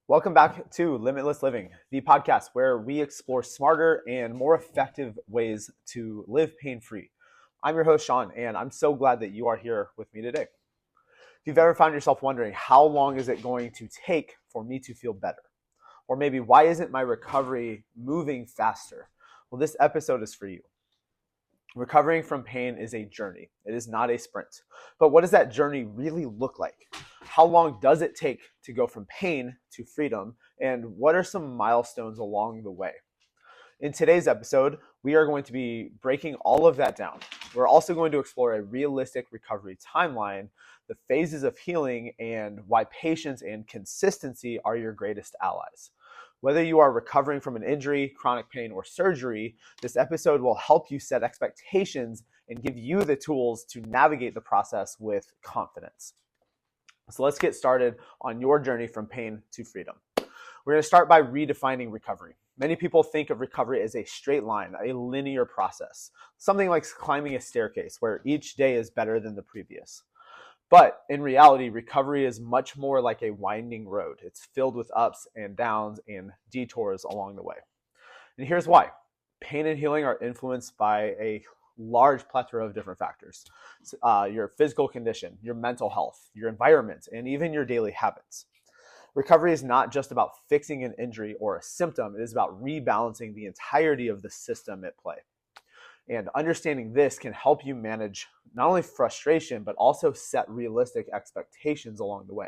Welcome back to Limitless Living, the podcast where we explore smarter and more effective ways to live pain-free. I'm your host, Sean, and I'm so glad that you are here with me today. If you've ever found yourself wondering, how long is it going to take for me to feel better? Or maybe, why isn't my recovery moving faster? Well, this episode is for you. Recovering from pain is a journey. It is not a sprint. But what does that journey really look like? How long does it take to go from pain to freedom? And what are some milestones along the way? In today's episode, we are going to be breaking all of that down. We're also going to explore a realistic recovery timeline, the phases of healing, and why patience and consistency are your greatest allies. Whether you are recovering from an injury, chronic pain, or surgery, this episode will help you set expectations and give you the tools to navigate the process with confidence. So let's get started on your journey from pain to freedom. We're going to start by redefining recovery. Many people think of recovery as a straight line, a linear process, something like climbing a staircase where each day is better than the previous. But in reality, recovery is much more like a winding road. It's filled with ups and downs and detours along the way. And here's why. Pain and healing are influenced by a large plethora of different factors. Your physical condition, your mental health, your environment, and even your daily habits. Recovery is not just about fixing an injury or a symptom. It is about rebalancing the entirety of the system at play. And understanding this can help you manage not only frustration, but also set realistic expectations along the way.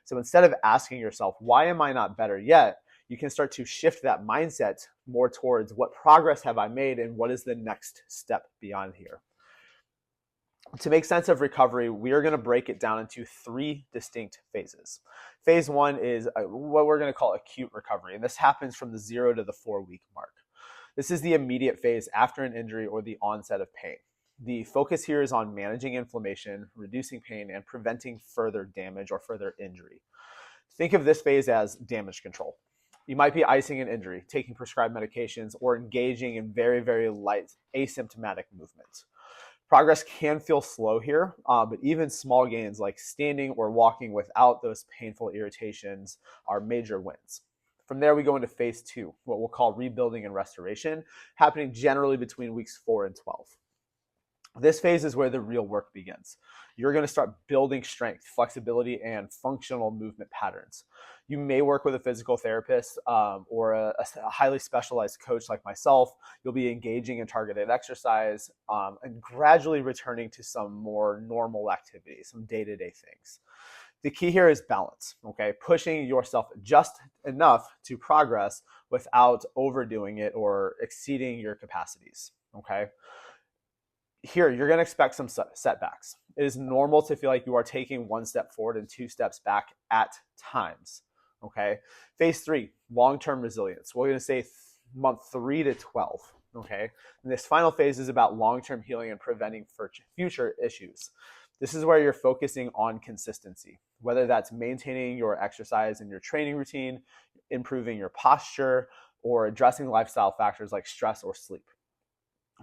So instead of asking yourself, why am I not better yet? You can start to shift that mindset more towards what progress have I made and what is the next step beyond here. To make sense of recovery, we are going to break it down into three distinct phases. Phase one is what we're going to call acute recovery, and this happens from the 0 to the 4-week mark. This is the immediate phase after an injury or the onset of pain. The focus here is on managing inflammation, reducing pain, and preventing further damage or further injury. Think of this phase as damage control. You might be icing an injury, taking prescribed medications, or engaging in very, very light asymptomatic movement. Progress can feel slow here, but even small gains like standing or walking without those painful irritations are major wins. From there, we go into phase two, what we'll call rebuilding and restoration, happening generally between weeks 4 and 12. This phase is where the real work begins. You're going to start building strength, flexibility, and functional movement patterns. You may work with a physical therapist or a highly specialized coach like myself. You'll be engaging in targeted exercise and gradually returning to some more normal activities, some day-to-day things. The key here is balance, okay? Pushing yourself just enough to progress without overdoing it or exceeding your capacities, okay? Here, you're going to expect some setbacks. It is normal to feel like you are taking one step forward and 2 steps back at times, okay? Phase 3, long-term resilience. We're going to say month 3 to 12, okay? And this final phase is about long-term healing and preventing future issues. This is where you're focusing on consistency, whether that's maintaining your exercise and your training routine, improving your posture, or addressing lifestyle factors like stress or sleep.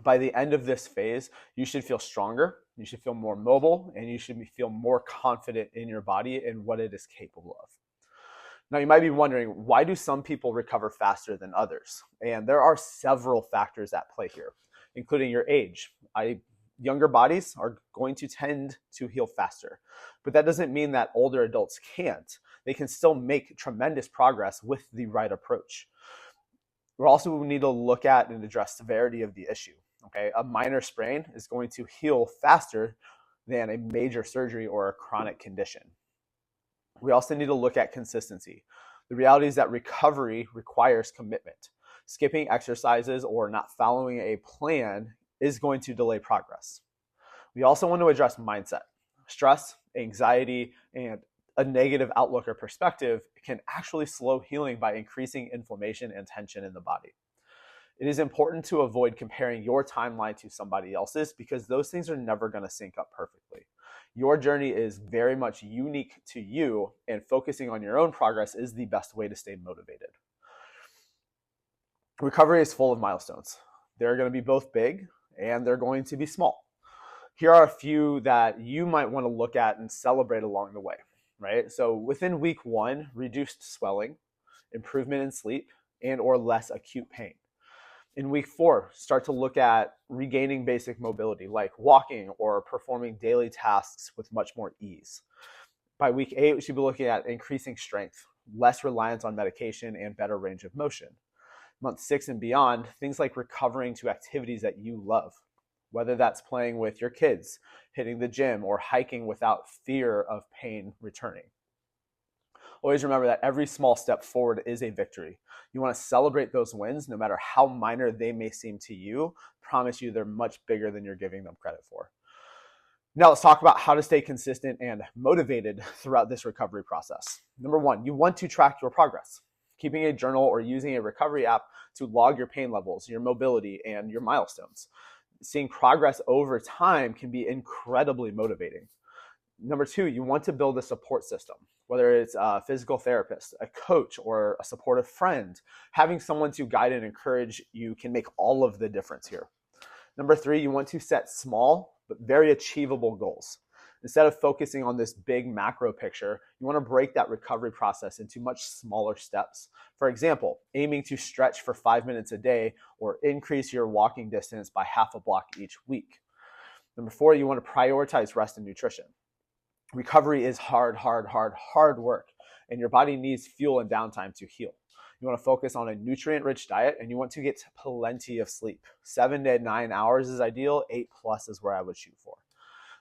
By the end of this phase, you should feel stronger, you should feel more mobile, and you should feel more confident in your body and what it is capable of. Now, you might be wondering, why do some people recover faster than others? And there are several factors at play here, including your age. Younger bodies are going to tend to heal faster, but that doesn't mean that older adults can't. They can still make tremendous progress with the right approach. We also need to look at and address severity of the issue. Okay, a minor sprain is going to heal faster than a major surgery or a chronic condition. We also need to look at consistency. The reality is that recovery requires commitment. Skipping exercises or not following a plan is going to delay progress. We also want to address mindset. Stress, anxiety, and a negative outlook or perspective can actually slow healing by increasing inflammation and tension in the body. It is important to avoid comparing your timeline to somebody else's because those things are never going to sync up perfectly. Your journey is very much unique to you, and focusing on your own progress is the best way to stay motivated. Recovery is full of milestones. They're going to be both big and they're going to be small. Here are a few that you might want to look at and celebrate along the way. right? So within week 1, reduced swelling, improvement in sleep, and or less acute pain. In week 4, start to look at regaining basic mobility, like walking or performing daily tasks with much more ease. By week 8, we should be looking at increasing strength, less reliance on medication, and better range of motion. Month 6 and beyond, things like recovering to activities that you love, whether that's playing with your kids, hitting the gym, or hiking without fear of pain returning. Always remember that every small step forward is a victory. You want to celebrate those wins, no matter how minor they may seem to you. Promise you they're much bigger than you're giving them credit for. Now let's talk about how to stay consistent and motivated throughout this recovery process. Number 1, you want to track your progress. Keeping a journal or using a recovery app to log your pain levels, your mobility, and your milestones. Seeing progress over time can be incredibly motivating. Number 2, you want to build a support system, whether it's a physical therapist, a coach, or a supportive friend. Having someone to guide and encourage you can make all of the difference here. Number 3, you want to set small but very achievable goals. Instead of focusing on this big macro picture, you want to break that recovery process into much smaller steps. For example, aiming to stretch for 5 minutes a day or increase your walking distance by half a block each week. Number 4, you want to prioritize rest and nutrition. Recovery is hard work, and your body needs fuel and downtime to heal. You want to focus on a nutrient-rich diet, and you want to get plenty of sleep. 7 to 9 hours is ideal. 8+ is where I would shoot for.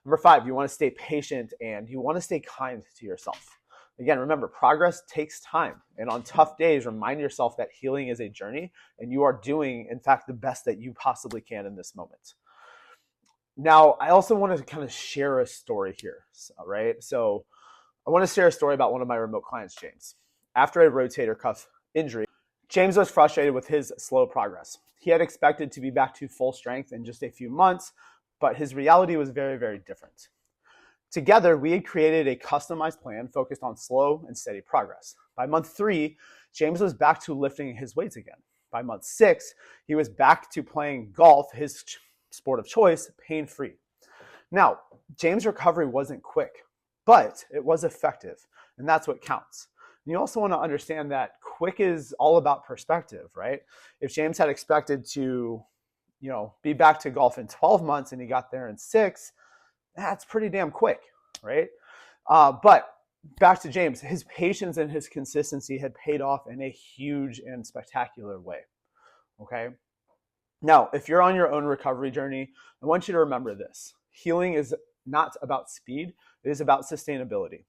Number 5, you want to stay patient and you want to stay kind to yourself. Again, remember, progress takes time. And on tough days, remind yourself that healing is a journey and you are doing, in fact, the best that you possibly can in this moment. Now, I also want to kind of share a story here, right? So I want to share a story about one of my remote clients, James. After a rotator cuff injury, James was frustrated with his slow progress. He had expected to be back to full strength in just a few months, but his reality was very, very different. Together, we had created a customized plan focused on slow and steady progress. By month 3, James was back to lifting his weights again. By month 6, he was back to playing golf, his sport of choice, pain-free. Now, James' recovery wasn't quick, but it was effective, and that's what counts. And you also want to understand that quick is all about perspective, right? If James had expected to, be back to golf in 12 months and he got there in 6, that's pretty damn quick, right? But back to James, his patience and his consistency had paid off in a huge and spectacular way, okay? Now, if you're on your own recovery journey, I want you to remember this. Healing is not about speed, it is about sustainability.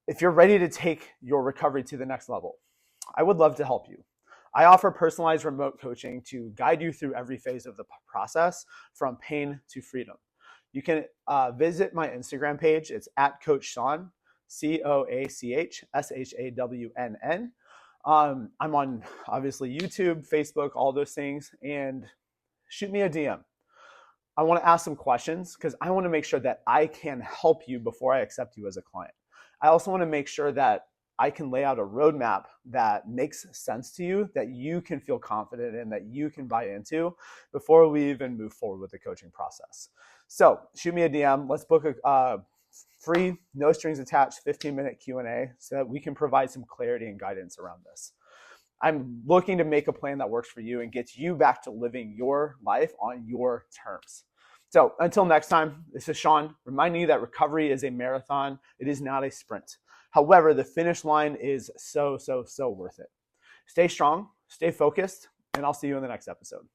If you're ready to take your recovery to the next level, I would love to help you. I offer personalized remote coaching to guide you through every phase of the process, from pain to freedom. You can visit my Instagram page. It's at Coach Shawn, CoachShawnn. I'm on, obviously, YouTube, Facebook, all those things, and shoot me a DM. I want to ask some questions because I want to make sure that I can help you before I accept you as a client. I also want to make sure that I can lay out a roadmap that makes sense to you, that you can feel confident in, that you can buy into before we even move forward with the coaching process. So shoot me a DM. Let's book a free, no strings attached 15-minute Q&A so that we can provide some clarity and guidance around this. I'm looking to make a plan that works for you and gets you back to living your life on your terms. So until next time, this is Shawn, reminding you that recovery is a marathon. It is not a sprint. However, the finish line is so worth it. Stay strong, stay focused, and I'll see you in the next episode.